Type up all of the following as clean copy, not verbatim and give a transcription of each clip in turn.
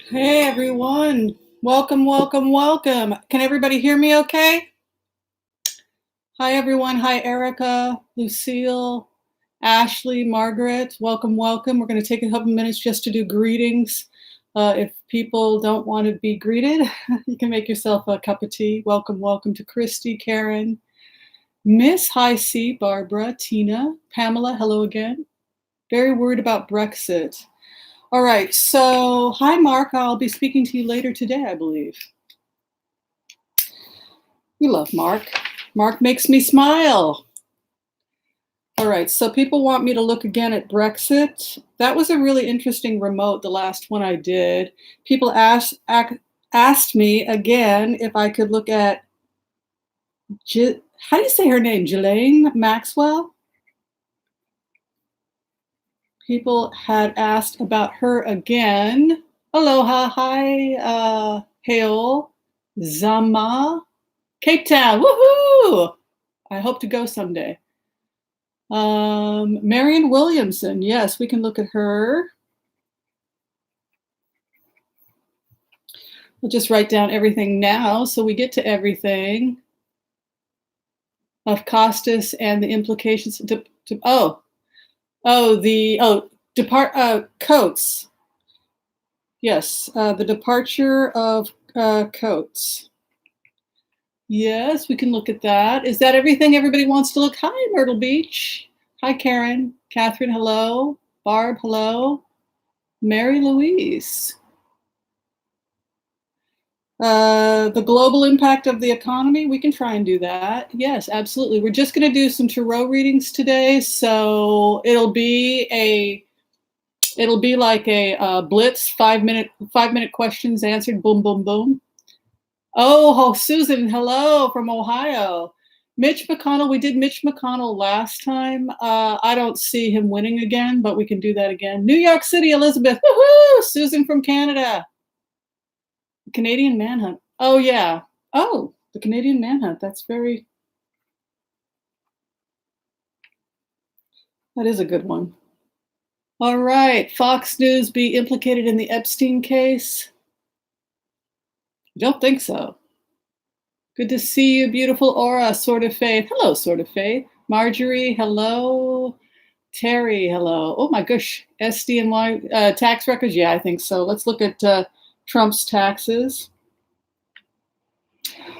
Hey everyone, welcome, welcome, welcome. Can everybody hear me okay? Hi everyone, hi Erica, Lucille, Ashley, Margaret, welcome, welcome. We're going to take a couple minutes just to do greetings. If people don't want to be greeted, you can make yourself a cup of tea. Welcome, welcome to Christy, Karen, Miss High C, Barbara, Tina, Pamela, hello again. Very worried about Brexit. All right, so hi, Mark. I'll be speaking to you later today, I believe. We love Mark. Mark makes me smile. All right, so people want me to look again at Brexit. That was a really interesting remote, the last one I did. People asked me again if I could look at, how do you say her name, Ghislaine Maxwell? People had asked about her again. Aloha, hi, hail, Zama, Cape Town, woohoo! I hope to go someday. Marianne Williamson, yes, we can look at her. We'll just write down everything now so we get to everything. Of Costas and the implications. Coates. Yes, the departure of Coates. Yes, we can look at that. Is that everything everybody wants to look? Hi, Myrtle Beach. Hi, Karen. Catherine, hello. Barb, hello. Mary Louise. The global impact of the economy, we can try and do that. Yes, absolutely. We're just going to do some tarot readings today, so it'll be like a Blitz 5-minute questions answered. Boom, boom, boom. Oh, Susan, hello from Ohio. Mitch McConnell, we did Mitch McConnell last time. I don't see him winning again, but we can do that again. New York City, Elizabeth. Woohoo! Susan from Canada. Canadian Manhunt. Oh, yeah. Oh, the Canadian Manhunt. That is a good one. All right. Fox News be implicated in the Epstein case? I don't think so. Good to see you, beautiful Aura, Sword of Faith. Hello, Sword of Faith. Marjorie, hello. Terry, hello. Oh my gosh, SDNY tax records? Yeah, I think so. Let's look at Trump's taxes.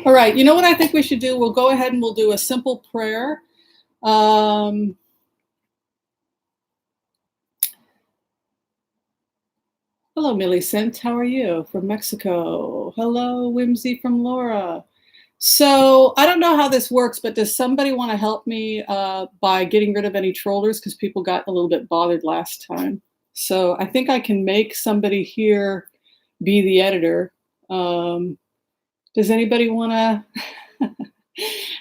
All right, you know what I think we should do? We'll go ahead and we'll do a simple prayer. Hello, Millicent, how are you? From Mexico. Hello, Whimsy from Laura. So I don't know how this works, but does somebody want to help me by getting rid of any trollers? Because people got a little bit bothered last time. So I think I can make somebody here be the editor. Does anybody want to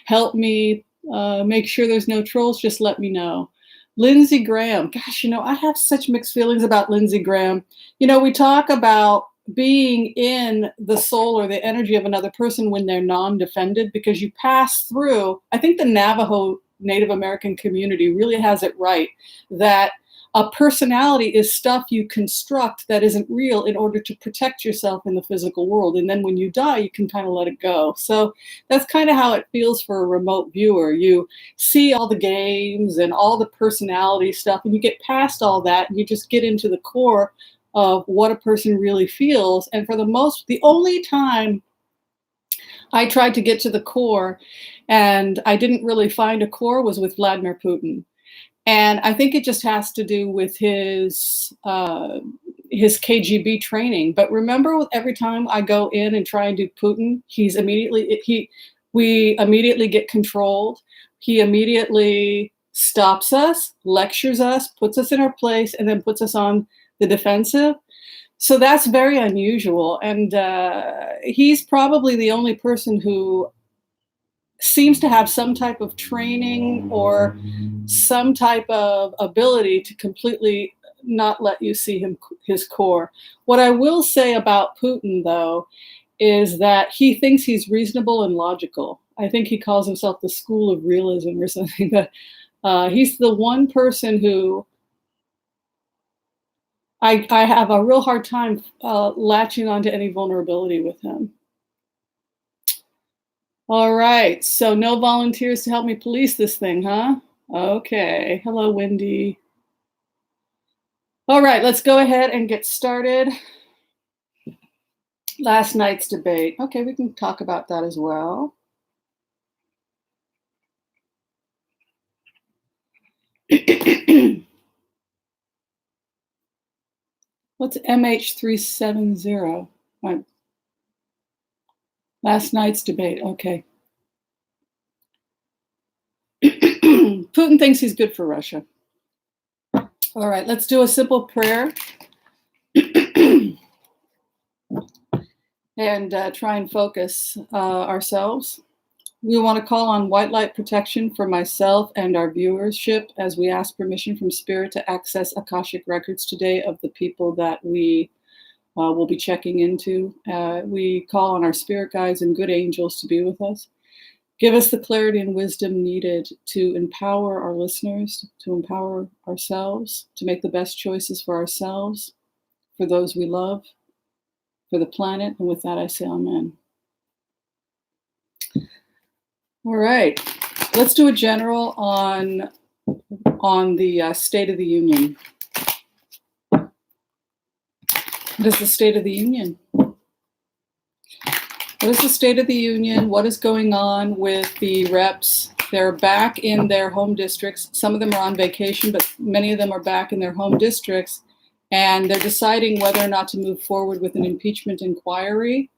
help me make sure there's no trolls? Just let me know. Lindsey Graham. Gosh, I have such mixed feelings about Lindsey Graham. We talk about being in the soul or the energy of another person when they're non-defended, because you pass through, I think the Navajo Native American community really has it right, that a personality is stuff you construct that isn't real in order to protect yourself in the physical world. And then when you die, you can kind of let it go. So that's kind of how it feels for a remote viewer. You see all the games and all the personality stuff, and you get past all that, and you just get into the core of what a person really feels. And for the only time I tried to get to the core and I didn't really find a core was with Vladimir Putin. And I think it just has to do with his KGB training. But remember, every time I go in and try and do Putin, we immediately get controlled. He immediately stops us, lectures us, puts us in our place, and then puts us on the defensive. So that's very unusual, and he's probably the only person who seems to have some type of training or some type of ability to completely not let you see his core. What I will say about Putin, though, is that he thinks he's reasonable and logical. I think he calls himself the school of realism or something, but he's the one person who I have a real hard time latching onto any vulnerability with him. All right, so no volunteers to help me police this thing, huh? Okay, hello, Wendy. All right, let's go ahead and get started. Last night's debate. Okay, we can talk about that as well. What's MH370? Last night's debate, okay. Putin thinks he's good for Russia. All right, let's do a simple prayer and try and focus ourselves. We want to call on white light protection for myself and our viewership as we ask permission from Spirit to access Akashic records today of the people that we will be checking into. We call on our spirit guides and good angels to be with us. Give us the clarity and wisdom needed to empower our listeners, to empower ourselves, to make the best choices for ourselves, for those we love, for the planet. And with that, I say amen. All right, let's do a general on the State of the Union. What is the State of the Union? What is the State of the Union? What is going on with the reps? They're back in their home districts. Some of them are on vacation, but many of them are back in their home districts, and they're deciding whether or not to move forward with an impeachment inquiry.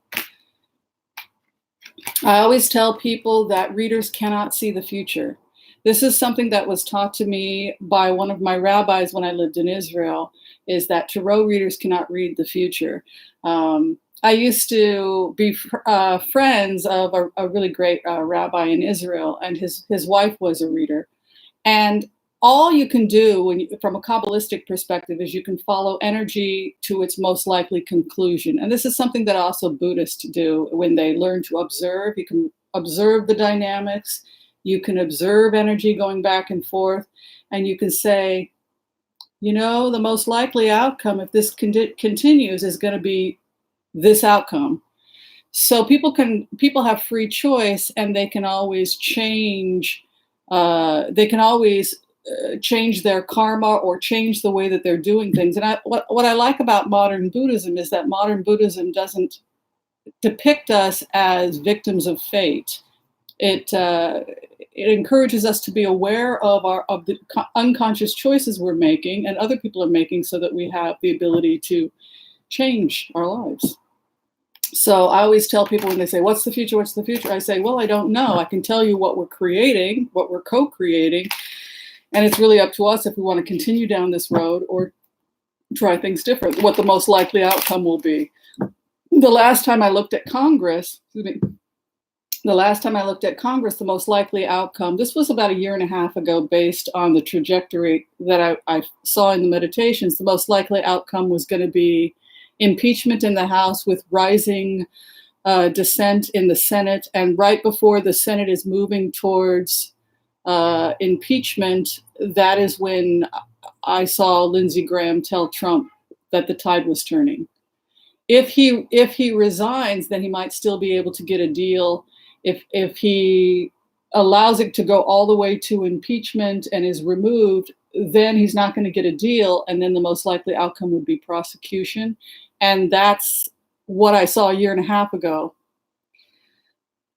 I always tell people that readers cannot see the future. This is something that was taught to me by one of my rabbis when I lived in Israel, is that Tarot readers cannot read the future. I used to be friends of a really great rabbi in Israel, and his wife was a reader. And all you can do from a Kabbalistic perspective is you can follow energy to its most likely conclusion. And this is something that also Buddhists do when they learn to observe. You can observe the dynamics, you can observe energy going back and forth, and you can say, you know, the most likely outcome if this continues is going to be this outcome. So people have free choice, and they can always change. They can always change their karma or change the way that they're doing things. And what I like about modern Buddhism is that modern Buddhism doesn't depict us as victims of fate. It encourages us to be aware of the unconscious choices we're making and other people are making, so that we have the ability to change our lives. So I always tell people when they say, what's the future? What's the future? I say, well, I don't know. I can tell you what we're creating, what we're co-creating. And it's really up to us if we want to continue down this road or try things different, what the most likely outcome will be. The last time I looked at Congress, the most likely outcome, this was about a year and a half ago, based on the trajectory that I saw in the meditations, the most likely outcome was going to be impeachment in the House with rising dissent in the Senate. And right before the Senate is moving towards impeachment, that is when I saw Lindsey Graham tell Trump that the tide was turning. If he resigns, then he might still be able to get a deal. If he allows it to go all the way to impeachment and is removed, then he's not going to get a deal, and then the most likely outcome would be prosecution. And that's what I saw a year and a half ago.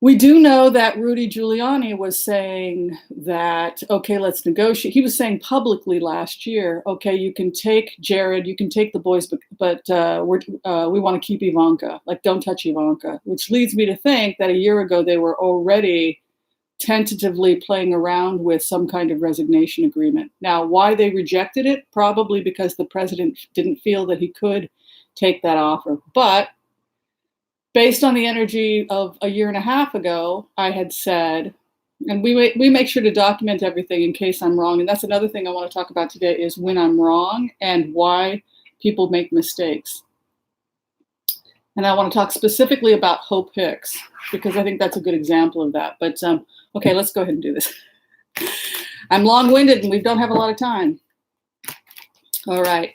We do know that Rudy Giuliani was saying that, okay, let's negotiate. He was saying publicly last year, okay, you can take Jared, you can take the boys, but we want to keep Ivanka. Like, don't touch Ivanka, which leads me to think that a year ago they were already tentatively playing around with some kind of resignation agreement. Now, why they rejected it? Probably because the president didn't feel that he could take that offer. But based on the energy of a year and a half ago, I had said, and we make sure to document everything in case I'm wrong. And that's another thing I want to talk about today is when I'm wrong and why people make mistakes. And I want to talk specifically about Hope Hicks, because I think that's a good example of that. But okay, let's go ahead and do this. I'm long-winded and we don't have a lot of time. All right.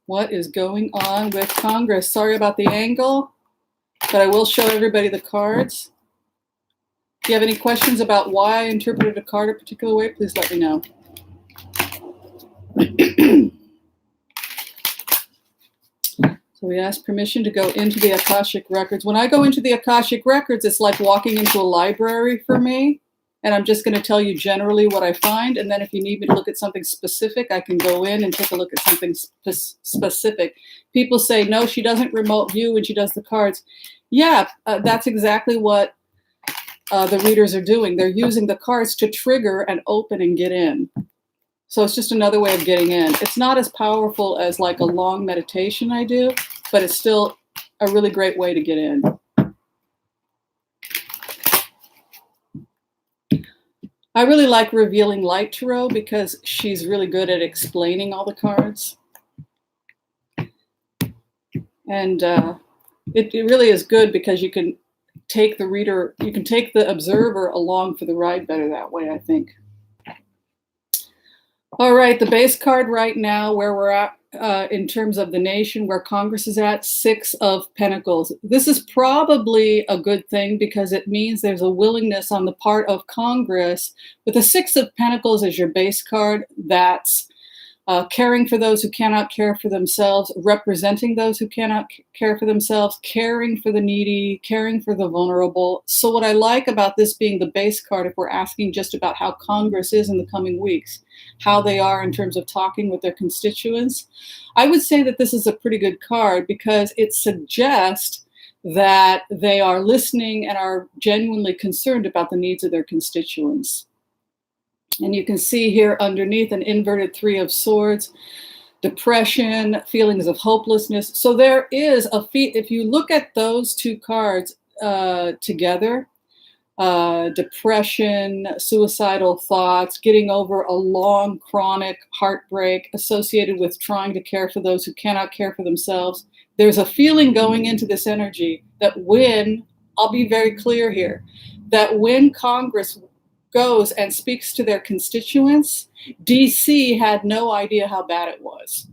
What is going on with Congress? Sorry about the angle, but I will show everybody the cards. If you have any questions about why I interpreted a card a particular way, please let me know. So we asked permission to go into the Akashic Records. When I go into the Akashic Records, it's like walking into a library for me. And I'm just going to tell you generally what I find. And then if you need me to look at something specific, I can go in and take a look at something specific. People say, no, she doesn't remote view when she does the cards. Yeah, that's exactly what the readers are doing. They're using the cards to trigger and open and get in. So it's just another way of getting in. It's not as powerful as like a long meditation I do, but it's still a really great way to get in. I really like Revealing Light Tarot because she's really good at explaining all the cards. And it really is good because you can take the reader, you can take the observer along for the ride better that way, I think. All right, the base card right now, where we're at in terms of the nation, where Congress is at, 6 of Pentacles. This is probably a good thing because it means there's a willingness on the part of Congress. With the 6 of Pentacles as your base card, that's caring for those who cannot care for themselves, representing those who cannot care for themselves, caring for the needy, caring for the vulnerable. So what I like about this being the base card, if we're asking just about how Congress is in the coming weeks, how they are in terms of talking with their constituents, I would say that this is a pretty good card because it suggests that they are listening and are genuinely concerned about the needs of their constituents. And you can see here underneath an inverted 3 of Swords, depression, feelings of hopelessness. So there is if you look at those 2 cards together, depression, suicidal thoughts, getting over a long chronic heartbreak associated with trying to care for those who cannot care for themselves. There's a feeling going into this energy that when, I'll be very clear here, that when Congress goes and speaks to their constituents, DC had no idea how bad it was.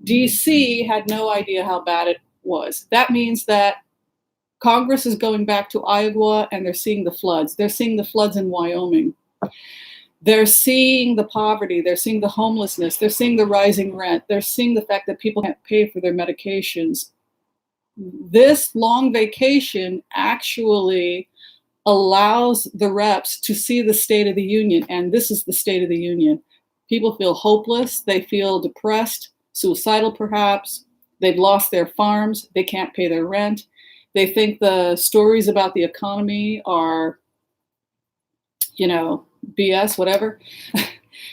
DC had no idea how bad it was. That means that Congress is going back to Iowa and they're seeing the floods. They're seeing the floods in Wyoming. They're seeing the poverty. They're seeing the homelessness. They're seeing the rising rent. They're seeing the fact that people can't pay for their medications. This long vacation actually allows the reps to see the State of the Union, and this is the State of the Union. People feel hopeless, they feel depressed, suicidal perhaps, they've lost their farms, they can't pay their rent, they think the stories about the economy are, you know, BS, whatever.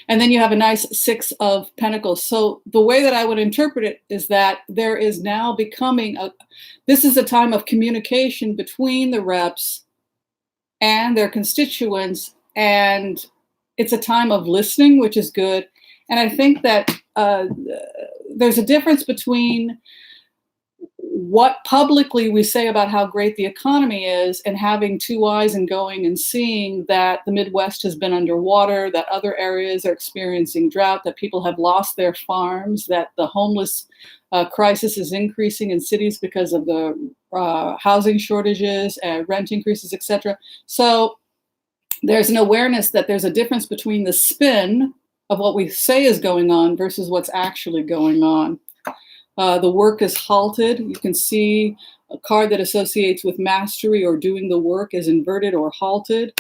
And then you have a nice 6 of Pentacles. So the way that I would interpret it is that there is now becoming this is a time of communication between the reps and their constituents, and it's a time of listening, which is good. And I think that there's a difference between what publicly we say about how great the economy is and having 2 eyes and going and seeing that the Midwest has been underwater, that other areas are experiencing drought, that people have lost their farms, that the homeless crisis is increasing in cities because of the housing shortages, rent increases, etc. So there's an awareness that there's a difference between the spin of what we say is going on versus what's actually going on. The work is halted. You can see a card that associates with mastery or doing the work is inverted or halted.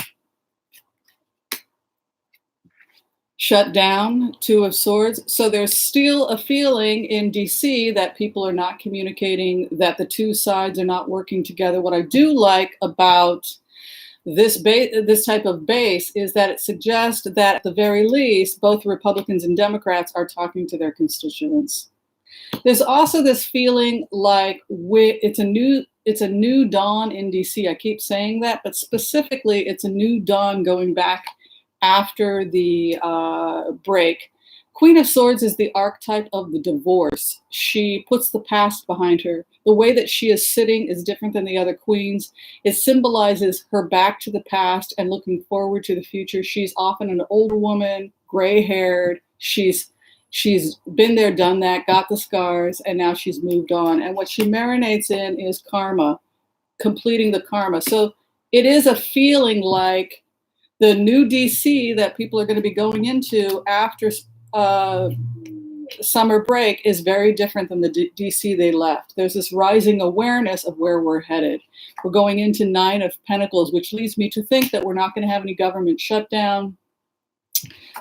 Shut down, 2 of Swords. So there's still a feeling in DC that people are not communicating, that the 2 sides are not working together. What I do like about this type of base is that it suggests that at the very least, both Republicans and Democrats are talking to their constituents. There's also this feeling like it's a new dawn in DC. I keep saying that, but specifically, it's a new dawn going back after the break. Queen of Swords is the archetype of the divorce. She puts the past behind her. The way that she is sitting is different than the other queens. It symbolizes her back to the past and looking forward to the future. She's often an older woman, gray-haired. She's been there, done that, got the scars, and now she's moved on. And what she marinates in is karma, completing the karma. So it is a feeling like the new DC that people are going to be going into after summer break is very different than the DC they left. There's this rising awareness of where we're headed. We're going into 9 of Pentacles, which leads me to think that we're not going to have any government shutdown.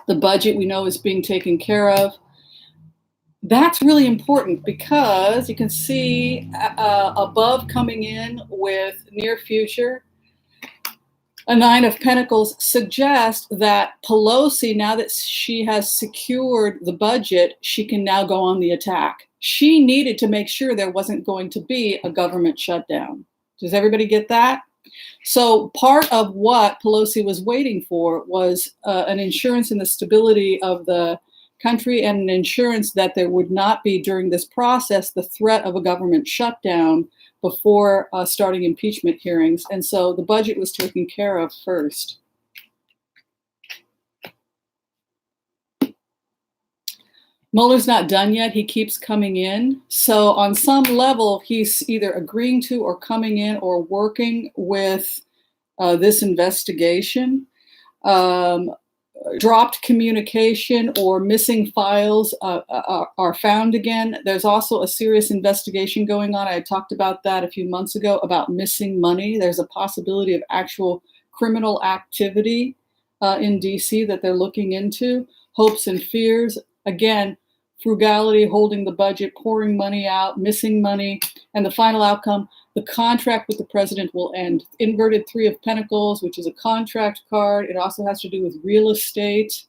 The budget we know is being taken care of. That's really important because you can see above coming in with near future, a 9 of Pentacles suggests that Pelosi, now that she has secured the budget, she can now go on the attack. She needed to make sure there wasn't going to be a government shutdown. Does everybody get that? So part of what Pelosi was waiting for was an insurance in the stability of the country and an insurance that there would not be during this process the threat of a government shutdown before starting impeachment hearings. And so the budget was taken care of first. Mueller's not done yet. He keeps coming in. So on some level, he's either agreeing to or coming in or working with this investigation. Dropped communication or missing files are found again. There's also a serious investigation going on. I talked about that a few months ago about missing money. There's a possibility of actual criminal activity in DC that they're looking into. Hopes and fears. Again, frugality, holding the budget, pouring money out, missing money, and the final outcome, the contract with the president will end. Inverted 3 of Pentacles, which is a contract card. It also has to do with real estate,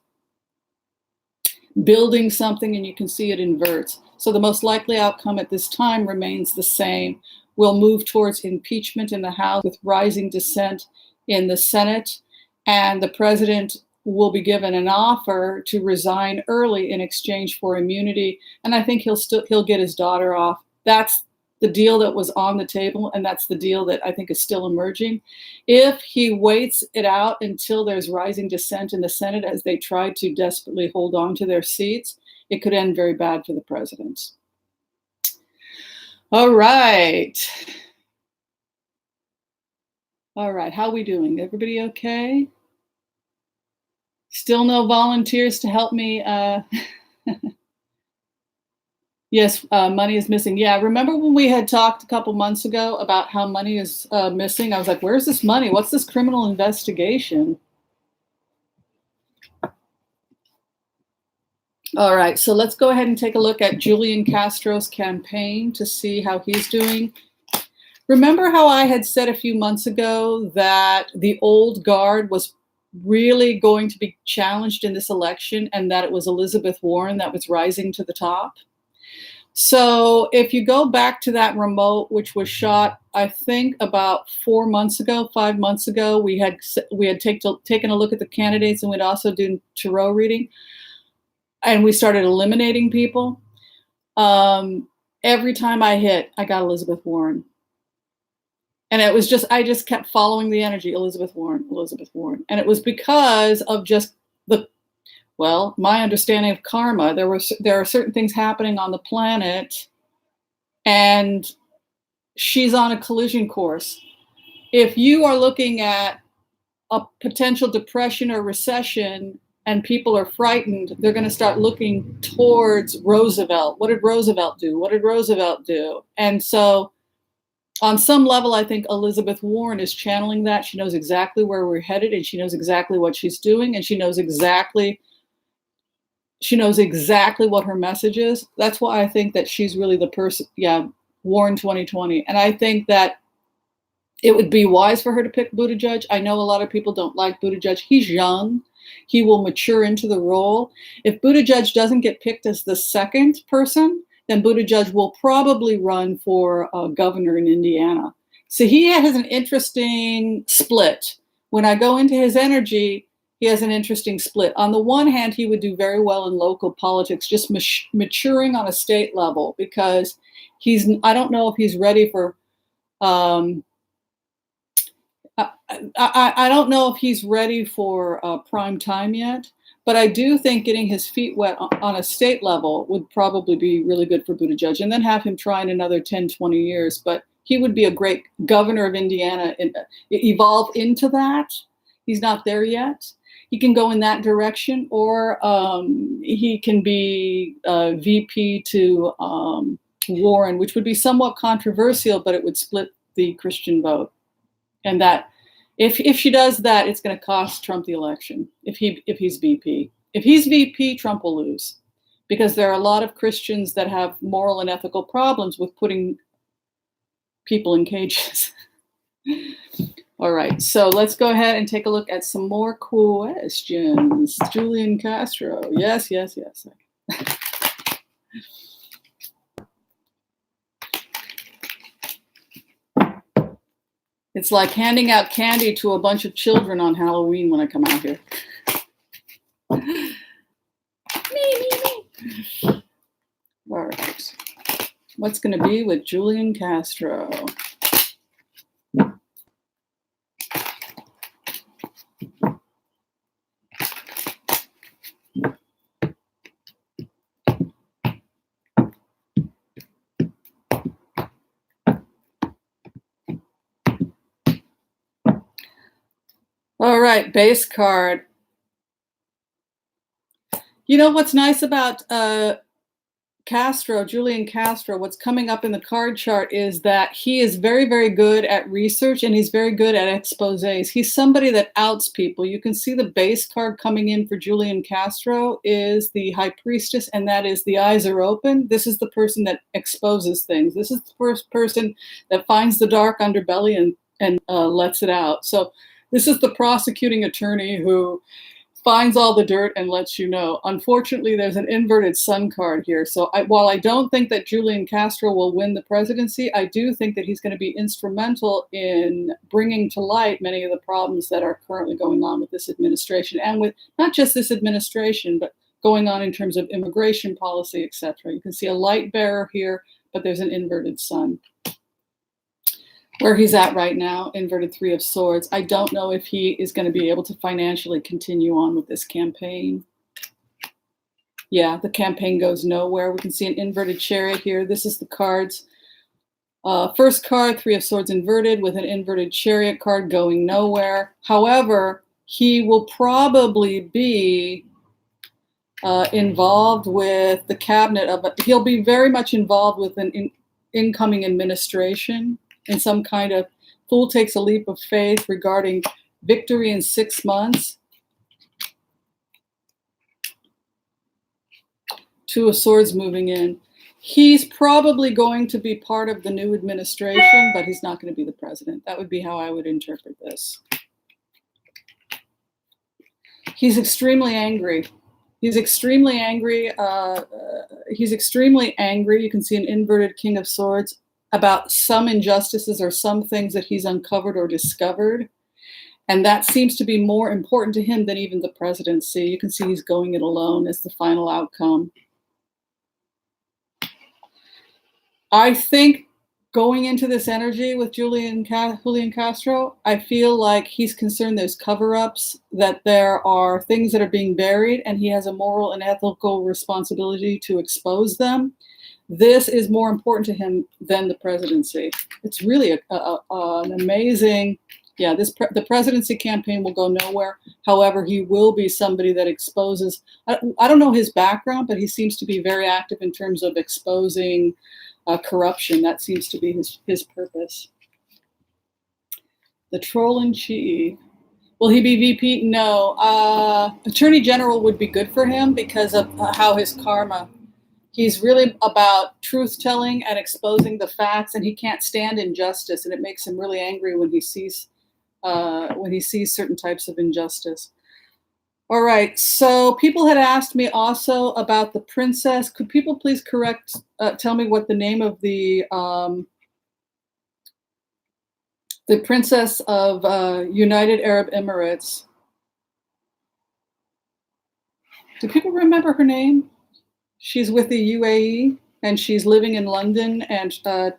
building something, and you can see it inverts. So the most likely outcome at this time remains the same. We'll move towards impeachment in the House with rising dissent in the Senate, and the president will be given an offer to resign early in exchange for immunity. And I think he'll get his daughter off. That's the deal that was on the table, and that's the deal that I think is still emerging. If he waits it out until there's rising dissent in the Senate as they try to desperately hold on to their seats, it could end very bad for the president. All right. All right, how are we doing? Everybody okay? Still no volunteers to help me. Yes, money is missing. Yeah, remember when we had talked a couple months ago about how money is missing? I was like, where's this money? What's this criminal investigation? All right, so let's go ahead and take a look at Julian Castro's campaign to see how he's doing. Remember how I had said a few months ago that the old guard was really going to be challenged in this election and that it was Elizabeth Warren that was rising to the top? So if you go back to that remote, which was shot, I think about 5 months ago, we had taken a look at the candidates, and we'd also do tarot reading, and we started eliminating people. Every time I hit, I got Elizabeth Warren. And it was just, I just kept following the energy, Elizabeth Warren, Elizabeth Warren. And it was because of just my understanding of karma. There are certain things happening on the planet, and she's on a collision course. If you are looking at a potential depression or recession and people are frightened, they're going to start looking towards Roosevelt. What did Roosevelt do? What did Roosevelt do? And so on some level, I think Elizabeth Warren is channeling that. She knows exactly where we're headed, and she knows exactly what she's doing, and she knows exactly what her message is. That's why I think that she's really the person, Warren 2020. And I think that it would be wise for her to pick Buttigieg. I know a lot of people don't like Buttigieg. He's young. He will mature into the role. If Buttigieg doesn't get picked as the second person, then Buttigieg will probably run for governor in Indiana. So he has an interesting split. When I go into his energy, he has an interesting split. On the one hand, he would do very well in local politics, just maturing on a state level, because I don't know if he's ready for, I don't know if he's ready for prime time yet, but I do think getting his feet wet on a state level would probably be really good for Buttigieg, and then have him try in another 10, 20 years. But he would be a great governor of Indiana and evolve into that. He's not there yet. He can go in that direction, or he can be VP to Warren, which would be somewhat controversial, but it would split the Christian vote. And that, if she does that, it's going to cost Trump the election. If he's VP, Trump will lose, because there are a lot of Christians that have moral and ethical problems with putting people in cages. All right, so let's go ahead and take a look at some more questions. Julian Castro, yes. It's like handing out candy to a bunch of children on Halloween when I come out here. Me. All right, what's going to be with Julian Castro? All right, base card. You know what's nice about Julian Castro, what's coming up in the card chart is that he is very, very good at research, and he's very good at exposés. He's somebody that outs people. You can see the base card coming in for Julian Castro is the High Priestess, and that is the eyes are open. This is the person that exposes things. This is the first person that finds the dark underbelly and lets it out. So this is the prosecuting attorney who finds all the dirt and lets you know. Unfortunately, there's an inverted sun card here. So while I don't think that Julian Castro will win the presidency, I do think that he's going to be instrumental in bringing to light many of the problems that are currently going on with this administration, and with not just this administration, but going on in terms of immigration policy, etc. You can see a light bearer here, but there's an inverted sun. Where he's at right now, inverted Three of Swords. I don't know if he is going to be able to financially continue on with this campaign. Yeah, the campaign goes nowhere. We can see an inverted Chariot here. This is the cards. First card, Three of Swords inverted with an inverted Chariot card going nowhere. However, he will probably be involved with the cabinet he'll be very much involved with an incoming administration in some kind of fool takes a leap of faith regarding victory in 6 months. Two of Swords moving in. He's probably going to be part of the new administration, but he's not going to be the president. That would be how I would interpret this. He's extremely angry. He's extremely angry. He's extremely angry. You can see an inverted King of Swords about some injustices or some things that he's uncovered or discovered. And that seems to be more important to him than even the presidency. You can see he's going it alone as the final outcome. I think going into this energy with Julian Castro, I feel like he's concerned there's cover-ups, that there are things that are being buried, and he has a moral and ethical responsibility to expose them. This is more important to him than the presidency. It's really an amazing, yeah, the presidency campaign will go nowhere. However, he will be somebody that exposes, I don't know his background, but he seems to be very active in terms of exposing corruption. That seems to be his purpose. The troll in chief. Will he be VP? No. Attorney General would be good for him because of how his karma. He's really about truth-telling and exposing the facts, and he can't stand injustice, and it makes him really angry when he sees certain types of injustice. All right. So people had asked me also about the princess. Could people please tell me what the name of the princess of United Arab Emirates? Do people remember her name? She's with the UAE and she's living in London, and her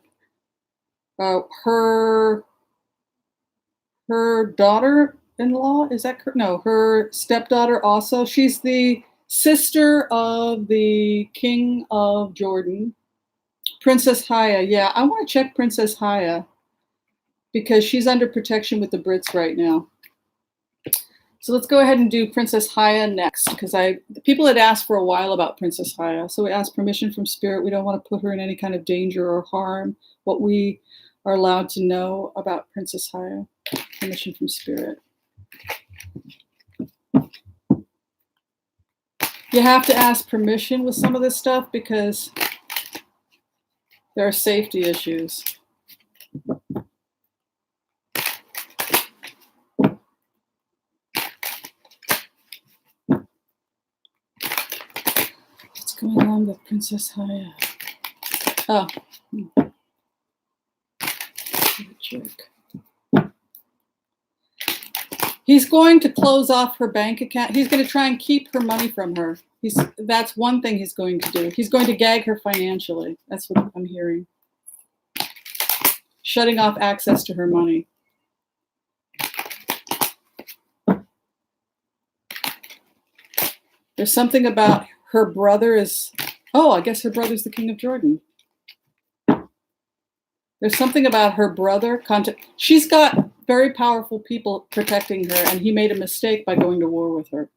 daughter-in-law, is that correct? No, her stepdaughter also. She's the sister of the King of Jordan, Princess Haya. Yeah, I want to check Princess Haya because she's under protection with the Brits right now. So let's go ahead and do Princess Haya next, because people had asked for a while about Princess Haya. So we asked permission from Spirit. We don't want to put her in any kind of danger or harm. What we are allowed to know about Princess Haya. Permission from Spirit. You have to ask permission with some of this stuff because there are safety issues. What's going on with Princess Haya? Oh. Jerk. He's going to close off her bank account. He's going to try and keep her money from her. That's one thing he's going to do. He's going to gag her financially. That's what I'm hearing. Shutting off access to her money. There's something about her brother is... Oh, I guess her brother's the King of Jordan. There's something about her brother. She's got very powerful people protecting her, and he made a mistake by going to war with her.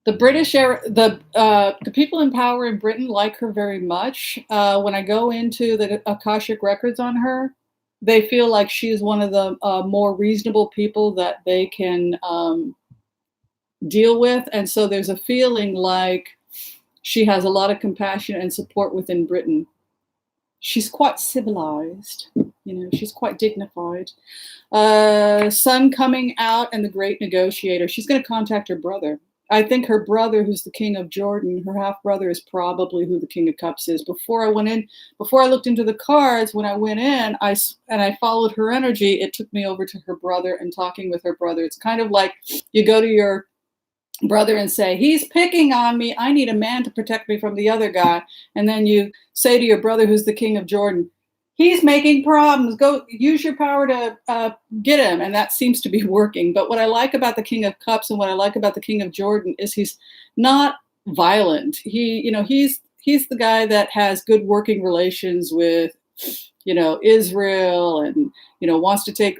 The people in power in Britain like her very much. When I go into the Akashic records on her, they feel like she's one of the more reasonable people that they can deal with. And so there's a feeling like she has a lot of compassion and support within Britain. She's quite civilized, she's quite dignified. Sun coming out and the great negotiator. She's going to contact her brother. I think her brother, who's the King of Jordan, her half-brother is probably who the King of Cups is. Before I looked into the cards, when I went in, I followed her energy, it took me over to her brother and talking with her brother. It's kind of like you go to your brother and say, he's picking on me, I need a man to protect me from the other guy. And then you say to your brother, who's the King of Jordan, he's making problems, go use your power to get him. And that seems to be working. But what I like about the King of Cups and what I like about the King of Jordan is he's not violent. He's the guy that has good working relations with Israel, and wants to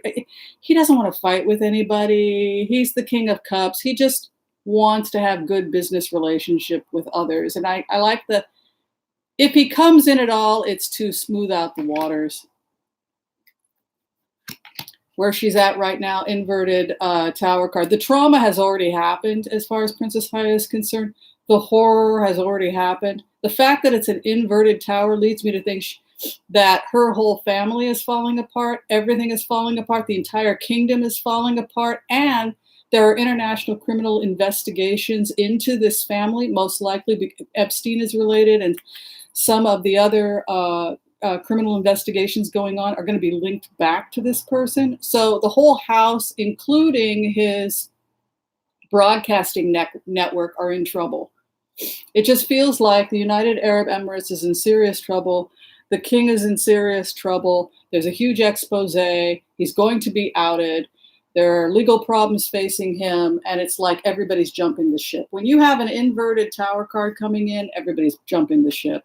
he doesn't want to fight with anybody. He's the King of Cups. He just wants to have good business relationship with others. And I like that if he comes in at all, it's to smooth out the waters. Where she's at right now, inverted tower card. The trauma has already happened as far as Princess Haya is concerned. The horror has already happened. The fact that it's an inverted tower leads me to think that her whole family is falling apart. Everything is falling apart. The entire kingdom is falling apart. And there are international criminal investigations into this family. Most likely Epstein is related, and some of the other criminal investigations going on are going to be linked back to this person. So the whole house, including his broadcasting network, are in trouble. It just feels like the United Arab Emirates is in serious trouble. The king is in serious trouble. There's a huge expose. He's going to be outed. There are legal problems facing him, and it's like everybody's jumping the ship. When you have an inverted tower card coming in, everybody's jumping the ship.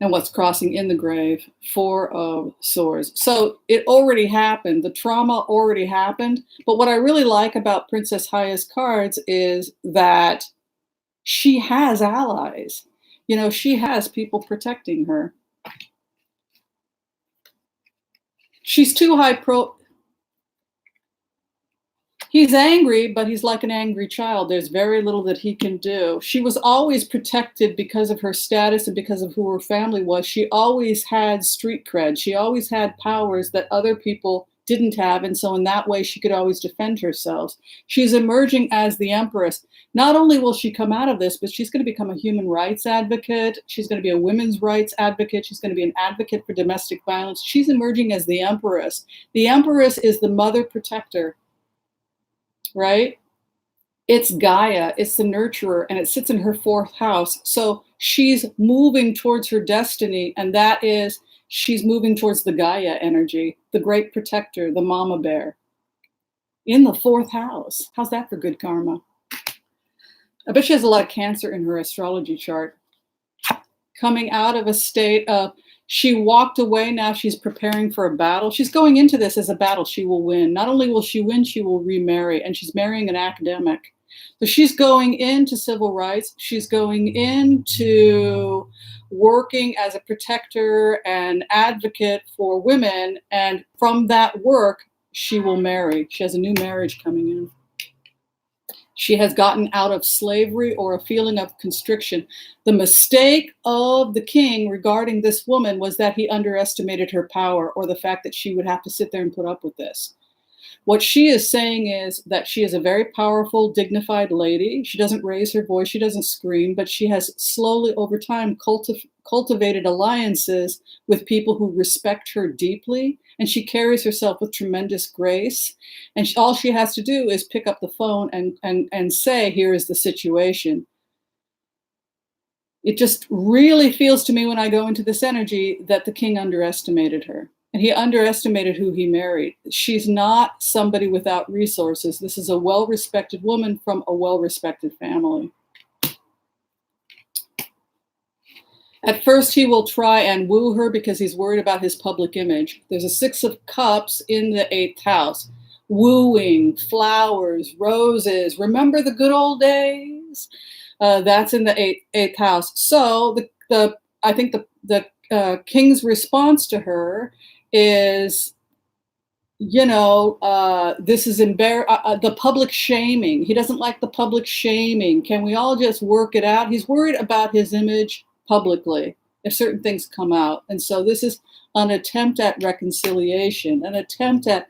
And what's crossing in the grave? 4 of Swords. So it already happened. The trauma already happened. But what I really like about Princess Haya's cards is that she has allies. She has people protecting her. She's too high He's angry, but he's like an angry child. There's very little that he can do. She was always protected because of her status and because of who her family was. She always had street cred. She always had powers that other people didn't have. And so in that way, she could always defend herself. She's emerging as the empress. Not only will she come out of this, but she's going to become a human rights advocate. She's going to be a women's rights advocate. She's going to be an advocate for domestic violence. She's emerging as the empress. The empress is the mother protector, right? It's Gaia, it's the nurturer, and it sits in her fourth house. So she's moving towards her destiny, and that is, she's moving towards the Gaia energy, the great protector, the mama bear, in the fourth house. How's that for good karma? I bet she has a lot of Cancer in her astrology chart. Coming out of a state of, she walked away, now she's preparing for a battle. She's going into this as a battle she will win. Not only will she win, she will remarry, and she's marrying an academic. So she's going into civil rights. She's going into working as a protector and advocate for women, and from that work, she will marry. She has a new marriage coming in. She has gotten out of slavery or a feeling of constriction. The mistake of the king regarding this woman was that he underestimated her power, or the fact that she would have to sit there and put up with this. What she is saying is that she is a very powerful, dignified lady. She doesn't raise her voice, she doesn't scream, but she has slowly over time cultivated alliances with people who respect her deeply, and she carries herself with tremendous grace. And all she has to do is pick up the phone and say, here is the situation. It just really feels to me when I go into this energy that the king underestimated her. And he underestimated who he married. She's not somebody without resources. This is a well-respected woman from a well-respected family. At first, he will try and woo her because he's worried about his public image. There's a 6 of Cups in the 8th house. Wooing, flowers, roses. Remember the good old days? That's in the 8th house. So I think the king's response to her is, this is the public shaming. He doesn't like the public shaming. Can we all just work it out? He's worried about his image publicly if certain things come out. And so this is an attempt at reconciliation, an attempt at,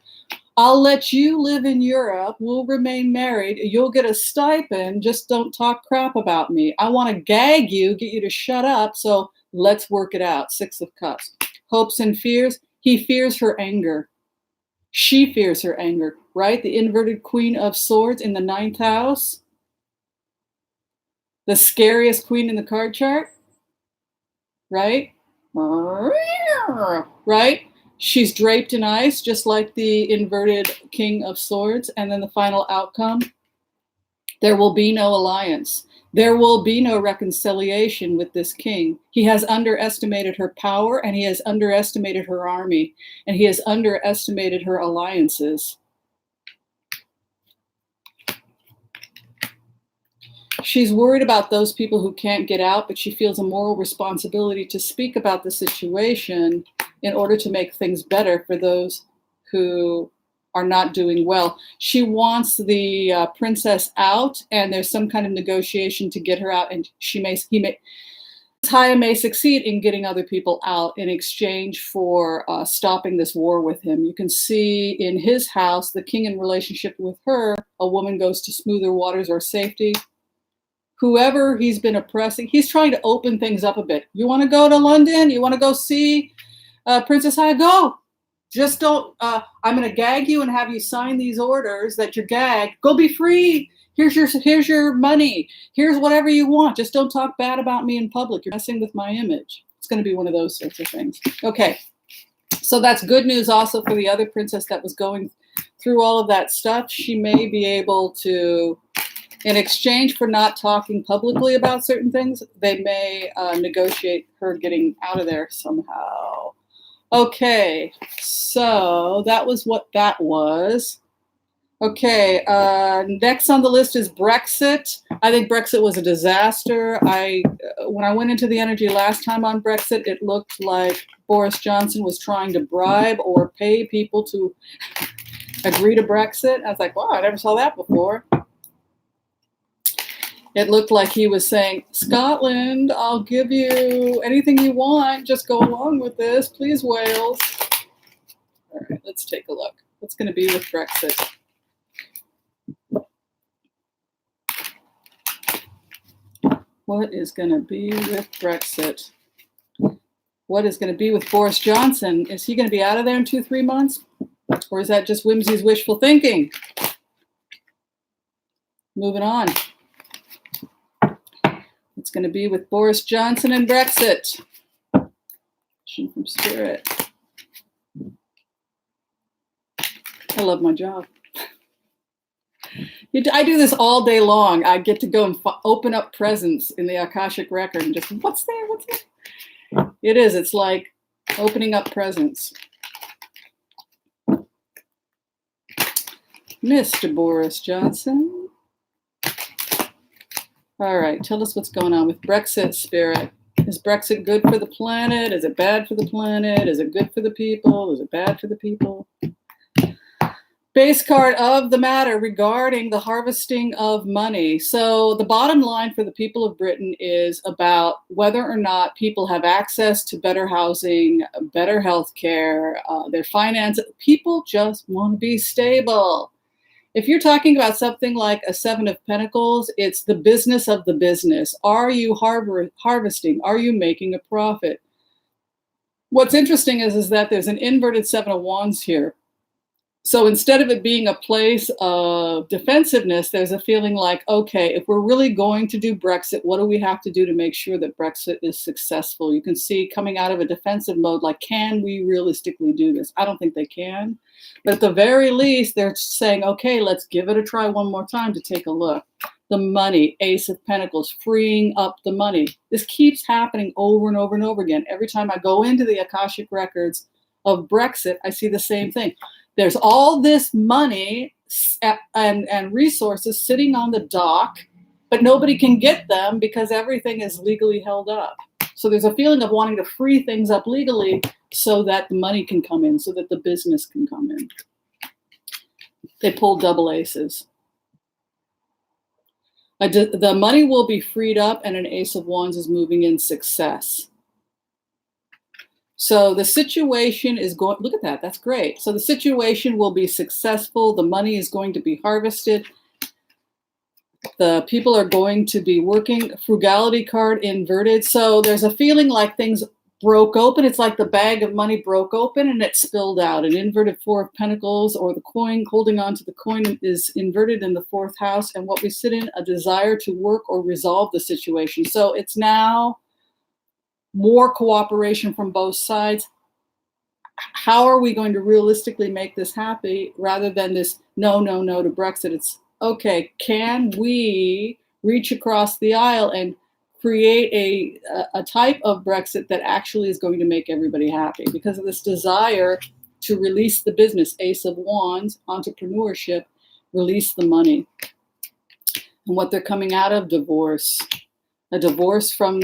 I'll let you live in Europe, we'll remain married, you'll get a stipend, just don't talk crap about me. I want to gag you, get you to shut up, so let's work it out. 6 of Cups. Hopes and fears. He fears her anger. She fears her anger, right? The inverted Queen of Swords in the 9th house. The scariest queen in the card chart, right? Right? She's draped in ice, just like the inverted King of Swords. And then the final outcome, there will be no alliance. There will be no reconciliation with this king. He has underestimated her power, and he has underestimated her army, and he has underestimated her alliances. She's worried about those people who can't get out, but she feels a moral responsibility to speak about the situation in order to make things better for those who are not doing well. She wants the princess out, and there's some kind of negotiation to get her out, and Haya may succeed in getting other people out in exchange for stopping this war with him. You can see in his house, the king in relationship with her, a woman goes to smoother waters or safety. Whoever he's been oppressing, he's trying to open things up a bit. You want to go to London? You want to go see Princess Haya? Go. Just don't, I'm going to gag you and have you sign these orders that you're gagged. Go be free. Here's your money. Here's whatever you want. Just don't talk bad about me in public. You're messing with my image. It's going to be one of those sorts of things. Okay. So that's good news also for the other princess that was going through all of that stuff. She may be able to, in exchange for not talking publicly about certain things, they may negotiate her getting out of there somehow. Okay, so that was what that was. Okay, next on the list is Brexit. I think Brexit was a disaster. When I went into the energy last time on Brexit, it looked like Boris Johnson was trying to bribe or pay people to agree to Brexit. I was like, wow, I never saw that before. It looked like he was saying, Scotland, I'll give you anything you want. Just go along with this. Please, Wales. All right, let's take a look. What's going to be with Brexit? What is going to be with Brexit? What is going to be with Boris Johnson? Is he going to be out of there in 2-3 months? Or is that just Whimsy's wishful thinking? Moving on. What's going to be with Boris Johnson and Brexit? From Spirit. I love my job. I do this all day long. I get to go and open up presents in the Akashic record and just, what's there? What's there? It is. It's like opening up presents. Mr. Boris Johnson. All right. Tell us what's going on with Brexit, Spirit. Is Brexit good for the planet? Is it bad for the planet? Is it good for the people? Is it bad for the people? Base card of the matter regarding the harvesting of money. So the bottom line for the people of Britain is about whether or not people have access to better housing, better health care, their finances. People just want to be stable. If you're talking about something like a 7 of Pentacles, it's the business of the business. Are you harvesting? Are you making a profit? What's interesting is that there's an inverted 7 of Wands here. So instead of it being a place of defensiveness, there's a feeling like, okay, if we're really going to do Brexit, what do we have to do to make sure that Brexit is successful? You can see coming out of a defensive mode, like, can we realistically do this? I don't think they can. But at the very least, they're saying, okay, let's give it a try one more time to take a look. The money, Ace of Pentacles, freeing up the money. This keeps happening over and over and over again. Every time I go into the Akashic records of Brexit, I see the same thing. There's all this money and resources sitting on the dock, but nobody can get them because everything is legally held up. So there's a feeling of wanting to free things up legally so that the money can come in, so that the business can come in. They pulled double aces. The money will be freed up, and an Ace of Wands is moving in success. So the situation is going, look at that, that's great. So the situation will be successful. The money is going to be harvested. The people are going to be working. Frugality card inverted. So there's a feeling like things broke open. It's like the bag of money broke open and it spilled out. An inverted 4 of Pentacles, or the coin, holding on to the coin, is inverted in the 4th house. And what we sit in, a desire to work or resolve the situation. So it's now more cooperation from both sides. How are we going to realistically make this happy rather than this no, no, no to Brexit? It's, okay, can we reach across the aisle and create a type of Brexit that actually is going to make everybody happy? Because of this desire to release the business, Ace of Wands, entrepreneurship, release the money. And what they're coming out of, divorce. A divorce from,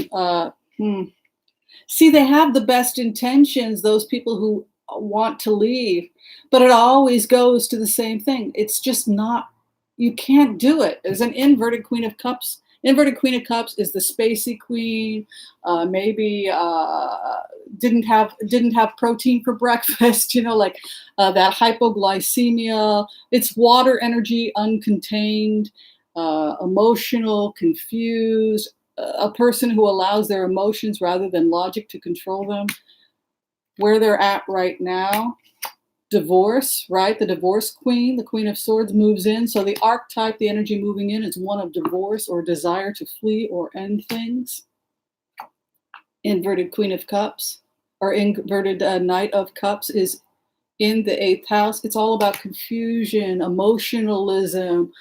See, they have the best intentions, those people who want to leave, but it always goes to the same thing. It's just not, you can't do it. There's an inverted Queen of Cups. Inverted Queen of Cups is the spacey queen, maybe didn't have protein for breakfast, like that hypoglycemia. It's water energy, uncontained, emotional, confused, a person who allows their emotions rather than logic to control them. Where they're at right now, divorce, right? The divorce queen, the Queen of Swords, moves in. So the archetype, the energy moving in, is one of divorce or desire to flee or end things. Inverted Queen of Cups, or inverted Knight of Cups, is in the 8th house. It's all about confusion, emotionalism.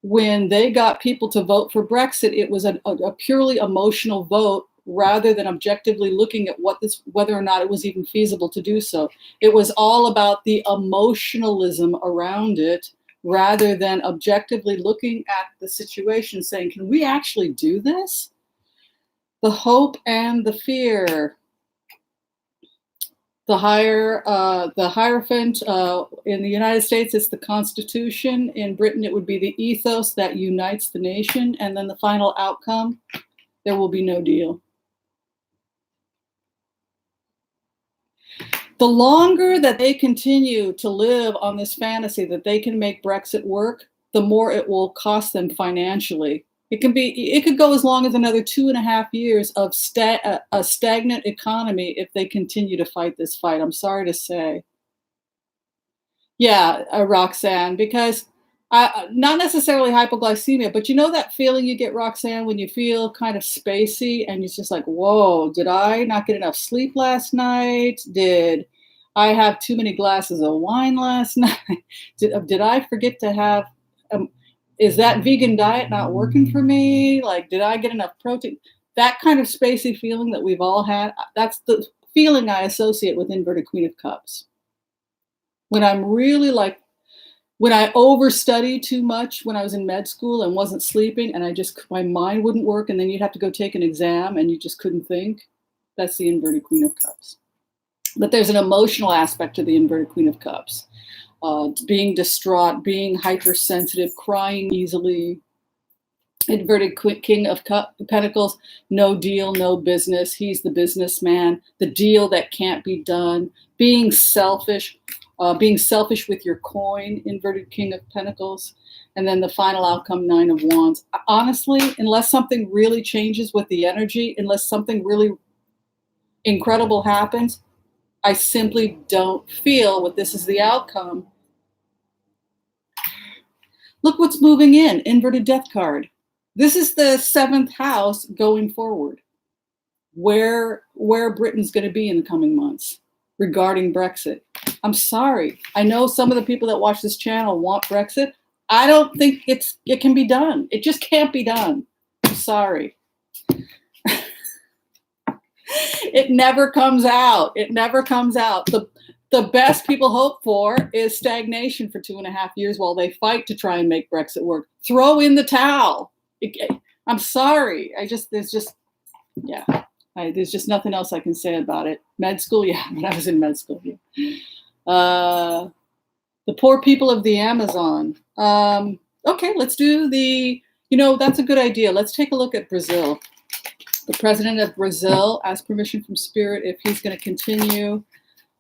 When they got people to vote for Brexit, it was a purely emotional vote rather than objectively looking at whether or not it was even feasible to do so. It was all about the emotionalism around it rather than objectively looking at the situation, saying, can we actually do this? The hope and the fear. The Hierophant in the United States, it's the Constitution. In Britain, it would be the ethos that unites the nation. And then the final outcome, there will be no deal. The longer that they continue to live on this fantasy that they can make Brexit work, the more it will cost them financially. It could go as long as another 2.5 years of a stagnant economy if they continue to fight this fight. I'm sorry to say. Yeah, Roxanne, because not necessarily hypoglycemia, but you know that feeling you get, Roxanne, when you feel kind of spacey and it's just like, whoa, did I not get enough sleep last night? Did I have too many glasses of wine last night? Did I forget to have is that vegan diet not working for me? Like, did I get enough protein? That kind of spacey feeling that we've all had, that's the feeling I associate with inverted Queen of Cups. When I'm really like, when I overstudied too much when I was in med school and wasn't sleeping and my mind wouldn't work and then you'd have to go take an exam and you just couldn't think, that's the inverted Queen of Cups. But there's an emotional aspect to the inverted Queen of Cups. Being distraught, being hypersensitive, crying easily. Inverted King of Pentacles, no deal, no business. He's the businessman. The deal that can't be done. Being selfish with your coin, inverted King of Pentacles. And then the final outcome, Nine of Wands. Honestly, unless something really changes with the energy, unless something really incredible happens, I simply don't feel this is the outcome. Look what's moving in, inverted Death card. This is the 7th house going forward, where Britain's going to be in the coming months regarding Brexit. I'm sorry. I know some of the people that watch this channel want Brexit. I don't think it can be done. It just can't be done. I'm sorry. It never comes out. It never comes out. The best people hope for is stagnation for 2.5 years while they fight to try and make Brexit work. Throw in the towel. I'm sorry. There's just nothing else I can say about it. Med school, yeah, when I was in med school. Yeah. The poor people of the Amazon. Okay, let's do that's a good idea. Let's take a look at Brazil. The president of Brazil asked permission from Spirit if he's going to continue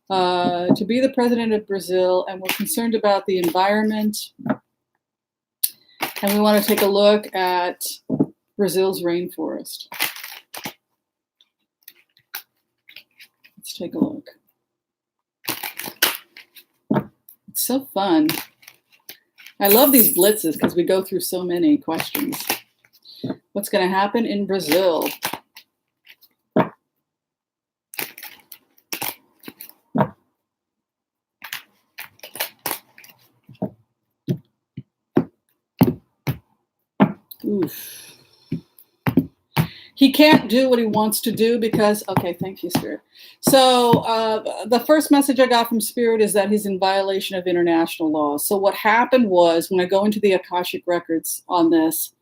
to be the president of Brazil, and we're concerned about the environment. And we want to take a look at Brazil's rainforest. Let's take a look. It's so fun. I love these blitzes because we go through so many questions. What's going to happen in Brazil? Oof. He can't do what he wants to do because, okay, thank you, Spirit. So the first message I got from Spirit is that he's in violation of international law. So what happened was, when I go into the Akashic records on this,